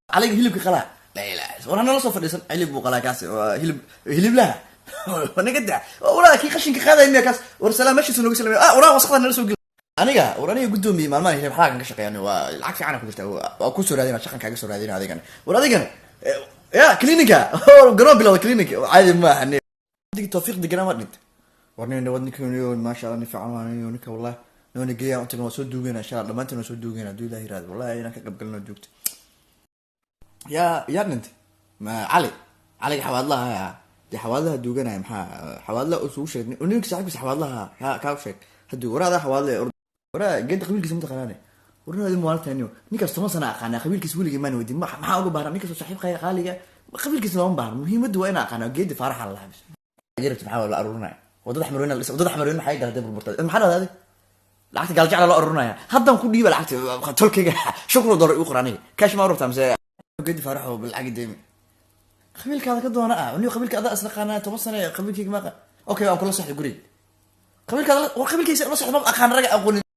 عليك هلب قلا لا لا ورانا لا سوف ديسن هلب قلا كاس هلب لا وانا قد ولا كي خشنك هذا انك كاس ورسلام ماشي سنوق سلام ورا وسخنا نلا سوق aniga waraniga gudoomiye maalmaha hilib xaagan ka shaqeeyay waa lacag fiican ku jirta waa ku soo raadina shaqan kaaga soo raadina adigan war adigan ya klinika garoon bilow klinika caadi ma ahne dig tawfiiq digana ma dhint warnina wadnika ma sha Allah fiican waana ninka wallahi noona geeya inta noo soo duugayna insha Allah dhamaantina soo duugayna duu ilaahay raad wallahi inaan ka qabgalno joogto ya dhint ma ali xawaadlaha di xawaadlaha duuganay maxaa xawaadlaha oo soo sheegay ninka saaxiibkiisa xawaadlaha ka sheeg haduu waraada xawaadlaha ورا قد قبيلكيس متقنانه ورنا هذه موالتانيو نيكاس تما سنه اقانا قبيلكيس وليغي ما نودي ما اوغ بارا نيكاس صاحب خاليغا قبيلكيس ما بار مهمه وانا اقانا قيد فرح الله بس جربت بحاول ارورنا ودد احمرين ودد احمرين ما حيد هذا بربرت المحل هذا لعقت قال جعل لا ارورنا هدان ku dhiiba lacagta tolkayga shukru door u qoraniga kaash ma rabtaa mise قيد فرح بالعقد ديم قبيلكاada ka doona ah inuu qabiilkaada asna qaana 10 sano qabiilkayga ma اوكي aan kula saxay guri qabiilkaada war qabiilkiisa la saxdo aqaan raga aqoon